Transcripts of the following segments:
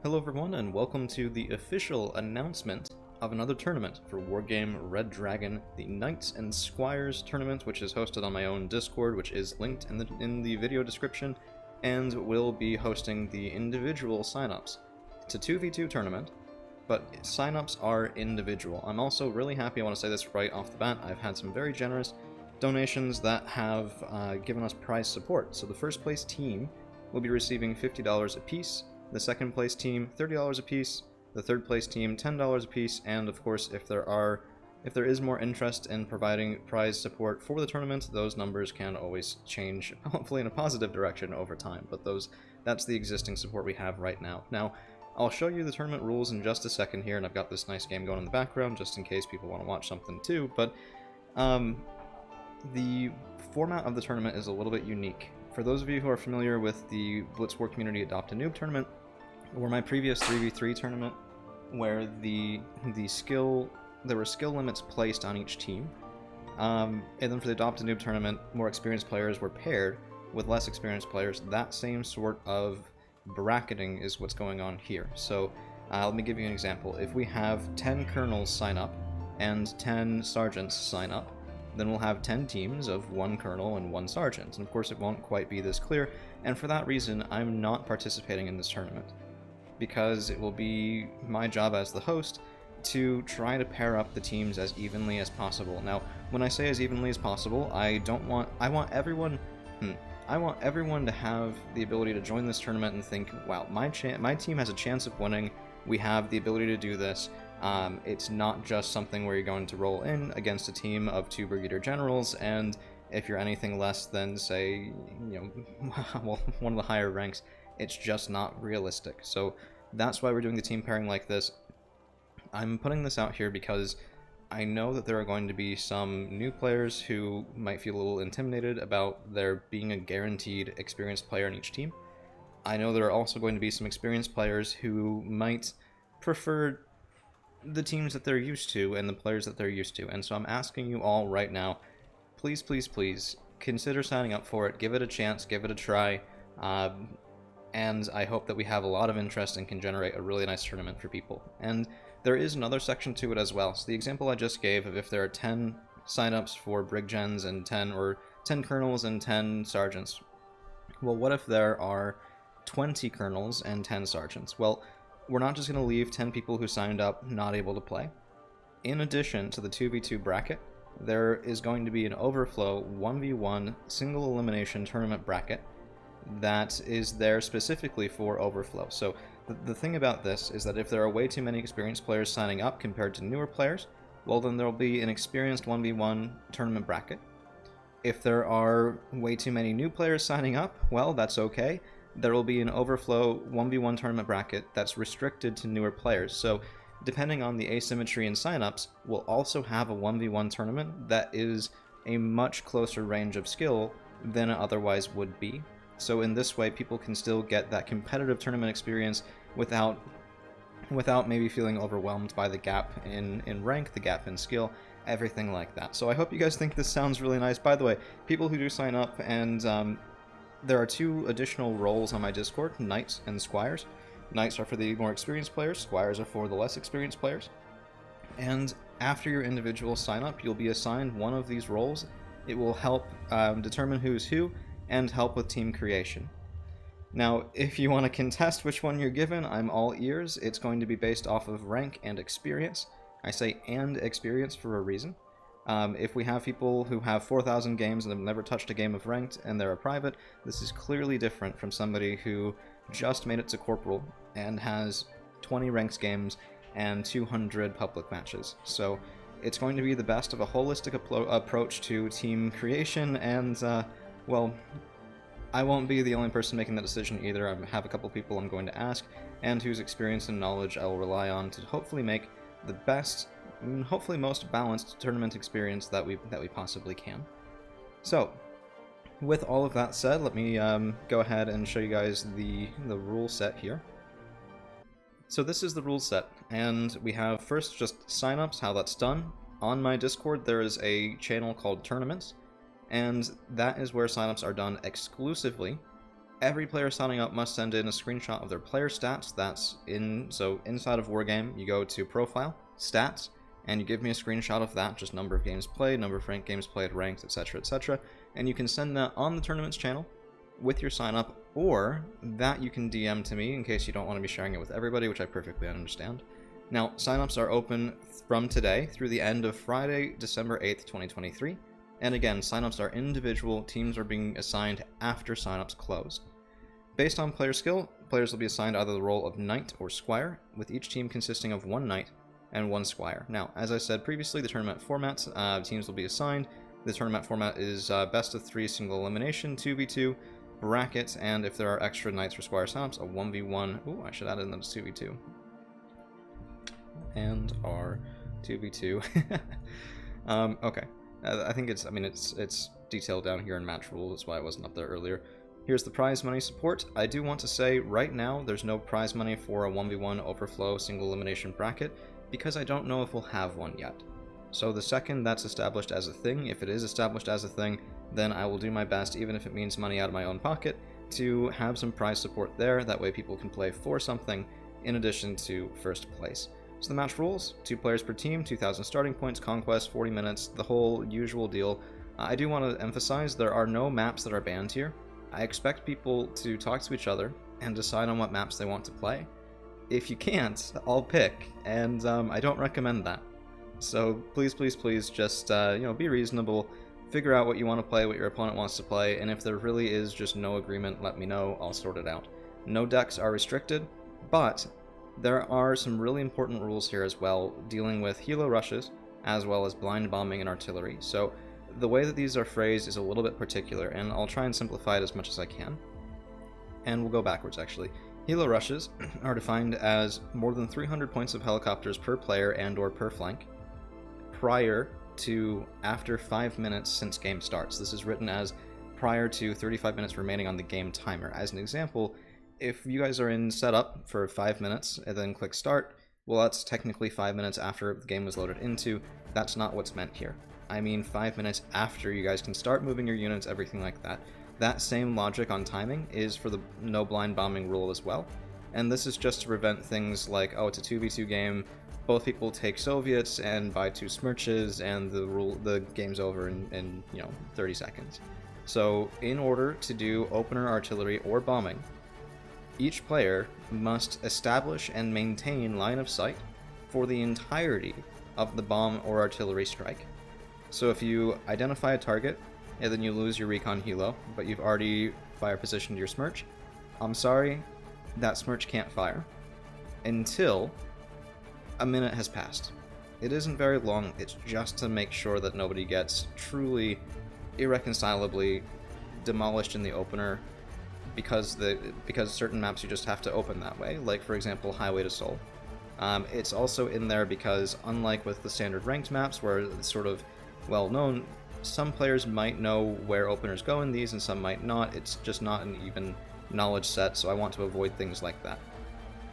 Hello everyone, and welcome to the official announcement of another tournament for Wargame Red Dragon, the Knights and Squires tournament, which is hosted on my own Discord, which is linked in the video description, and will be hosting the individual signups. It's a 2v2 tournament, but signups are individual. I'm also really happy, I want to say this right off the bat, I've had some very generous donations that have given us prize support. So the first place team will be receiving $50 apiece, the second place team $30 apiece, the third place team $10 apiece, and of course if there is more interest in providing prize support for the tournament, those numbers can always change, hopefully in a positive direction over time, but that's the existing support we have right now. Now, I'll show you the tournament rules in just a second here, and I've got this nice game going in the background just in case people want to watch something too, but the format of the tournament is a little bit unique. For those of you who are familiar with the Blitzwar Community Adopt a Noob tournament, or my previous 3v3 tournament, where there were skill limits placed on each team, and then for the Adopt a Noob tournament, more experienced players were paired with less experienced players. That same sort of bracketing is what's going on here. So let me give you an example. If we have 10 colonels sign up and 10 sergeants sign up, then we'll have 10 teams of 1 colonel and 1 sergeant, and of course it won't quite be this clear, and for that reason I'm not participating in this tournament, because it will be my job as the host to try to pair up the teams as evenly as possible. Now, when I say as evenly as possible, I want everyone to have the ability to join this tournament and think, wow, my team has a chance of winning, we have the ability to do this. It's not just something where you're going to roll in against a team of 2 Brigadier Generals, and if you're anything less than, say, well, one of the higher ranks, it's just not realistic. So that's why we're doing the team pairing like this. I'm putting this out here because I know that there are going to be some new players who might feel a little intimidated about there being a guaranteed experienced player in each team. I know there are also going to be some experienced players who might prefer the teams that they're used to and the players that they're used to, and so I'm asking you all right now, please, please, please consider signing up for it, give it a chance, give it a try, and I hope that we have a lot of interest and can generate a really nice tournament for people. And there is another section to it as well. So the example I just gave of if there are 10 signups for Brig Gens and 10 colonels and 10 sergeants, well, what if there are 20 colonels and 10 sergeants? Well, we're not just going to leave 10 people who signed up not able to play. In addition to the 2v2 bracket, there is going to be an overflow 1v1 single elimination tournament bracket that is there specifically for overflow. So the thing about this is that if there are way too many experienced players signing up compared to newer players, well, then there will be an experienced 1v1 tournament bracket. If there are way too many new players signing up, well, that's okay. There will be an overflow 1v1 tournament bracket that's restricted to newer players. So depending on the asymmetry in signups, we'll also have a 1v1 tournament that is a much closer range of skill than it otherwise would be. So in this way, people can still get that competitive tournament experience without maybe feeling overwhelmed by the gap in rank, the gap in skill, everything like that. So I hope you guys think this sounds really nice. By the way, people who do sign up, and there are 2 additional roles on my Discord, Knights and Squires. Knights are for the more experienced players, Squires are for the less experienced players. And after your individual sign up, you'll be assigned one of these roles. It will help determine who's who and help with team creation. Now, if you want to contest which one you're given, I'm all ears. It's going to be based off of rank and experience. I say and experience for a reason. If we have people who have 4,000 games and have never touched a game of ranked and they're a private, this is clearly different from somebody who just made it to corporal and has 20 ranks games and 200 public matches. So it's going to be the best of a holistic approach to team creation, and well, I won't be the only person making that decision either. I have a couple people I'm going to ask, and whose experience and knowledge I will rely on to hopefully make the best, hopefully most balanced tournament experience that we possibly can. So, with all of that said, let me go ahead and show you guys the rule set here. So this is the rule set, and we have first just signups, how that's done. On my Discord there is a channel called Tournaments, and that is where signups are done exclusively Every player signing up must send in a screenshot of their player stats. So inside of Wargame, you go to Profile, Stats, and you give me a screenshot of that, just number of games played, number of ranked games played, ranked, etc., etc. And you can send that on the tournament's channel with your sign up, or that you can DM to me in case you don't want to be sharing it with everybody, which I perfectly understand. Now, signups are open from today through the end of Friday, December 8th, 2023. And again, signups are individual, teams are being assigned after signups close. Based on player skill, players will be assigned either the role of Knight or Squire, with each team consisting of 1 Knight and 1 Squire. Now, as I said previously, the tournament format, teams will be assigned. The tournament format is best of 3 single elimination, 2v2, brackets, and if there are extra Knights or Squire signups, a 1v1. Ooh, I should add in the 2v2. And our 2v2. Okay. I think it's detailed down here in match rules, that's why I wasn't up there earlier. Here's the prize money support. I do want to say right now there's no prize money for a 1v1 overflow single elimination bracket because I don't know if we'll have one yet. So the second that's established as a thing, if it is established as a thing, then I will do my best, even if it means money out of my own pocket, to have some prize support there. That way people can play for something in addition to first place. So the match rules, 2 players per team, 2,000 starting points, conquest, 40 minutes, the whole usual deal. I do want to emphasize there are no maps that are banned here. I expect people to talk to each other and decide on what maps they want to play. If you can't, I'll pick, and I don't recommend that. So please, please, please just be reasonable, figure out what you want to play, what your opponent wants to play, and if there really is just no agreement, let me know, I'll sort it out. No decks are restricted, but there are some really important rules here as well, dealing with helo rushes, as well as blind bombing and artillery. So the way that these are phrased is a little bit particular, and I'll try and simplify it as much as I can. And we'll go backwards, actually. Helo rushes are defined as more than 300 points of helicopters per player and or per flank, prior to after 5 minutes since game starts. This is written as prior to 35 minutes remaining on the game timer. As an example, if you guys are in setup for 5 minutes and then click start, well, that's technically 5 minutes after the game was loaded into. That's not what's meant here. I mean 5 minutes after you guys can start moving your units, everything like that. That same logic on timing is for the no blind bombing rule as well. And this is just to prevent things like, oh, it's a 2v2 game, both people take Soviets and buy 2 Smirches, and the game's over in 30 seconds. So in order to do opener artillery or bombing, each player must establish and maintain line of sight for the entirety of the bomb or artillery strike. So if you identify a target, and then you lose your recon helo, but you've already fire positioned your Smirch, I'm sorry, that Smirch can't fire until a minute has passed. It isn't very long, it's just to make sure that nobody gets truly irreconcilably demolished in the opener, because certain maps you just have to open that way, like for example Highway to Seoul. It's also in there because, unlike with the standard ranked maps where it's sort of well known, some players might know where openers go in these and some might not. It's just not an even knowledge set, so I want to avoid things like that.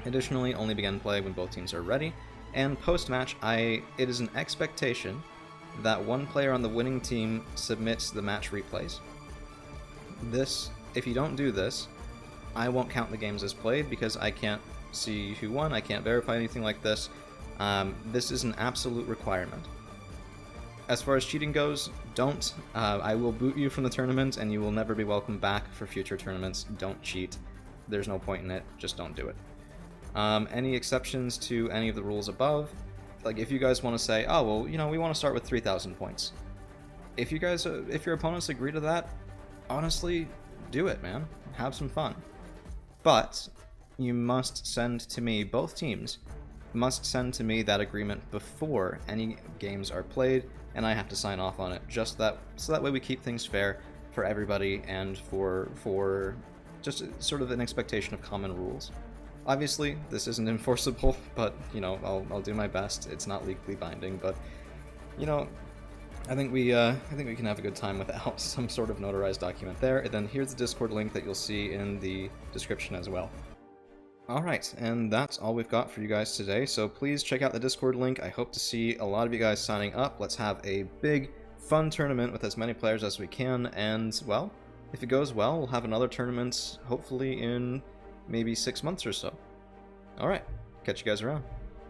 Additionally, only begin play when both teams are ready, and post-match it is an expectation that one player on the winning team submits the match replays. If you don't do this, I won't count the games as played because I can't see who won, I can't verify anything like this. This is an absolute requirement. As far as cheating goes, don't. I will boot you from the tournament and you will never be welcome back for future tournaments. Don't cheat. There's no point in it. Just don't do it. Any exceptions to any of the rules above, like if you guys want to say, oh, well, we want to start with 3,000 points. If your opponents agree to that, honestly, do it, man. Have some fun. But you must send to me, both teams must send to me that agreement before any games are played, and I have to sign off on it. So that way we keep things fair for everybody and for just sort of an expectation of common rules. Obviously, this isn't enforceable, but I'll do my best. It's not legally binding, but I think we can have a good time without some sort of notarized document there. And then here's the Discord link that you'll see in the description as well. Alright, and that's all we've got for you guys today, so please check out the Discord link. I hope to see a lot of you guys signing up. Let's have a big, fun tournament with as many players as we can, and, well, If it goes well, we'll have another tournament hopefully in maybe 6 months or so. Alright, catch you guys around.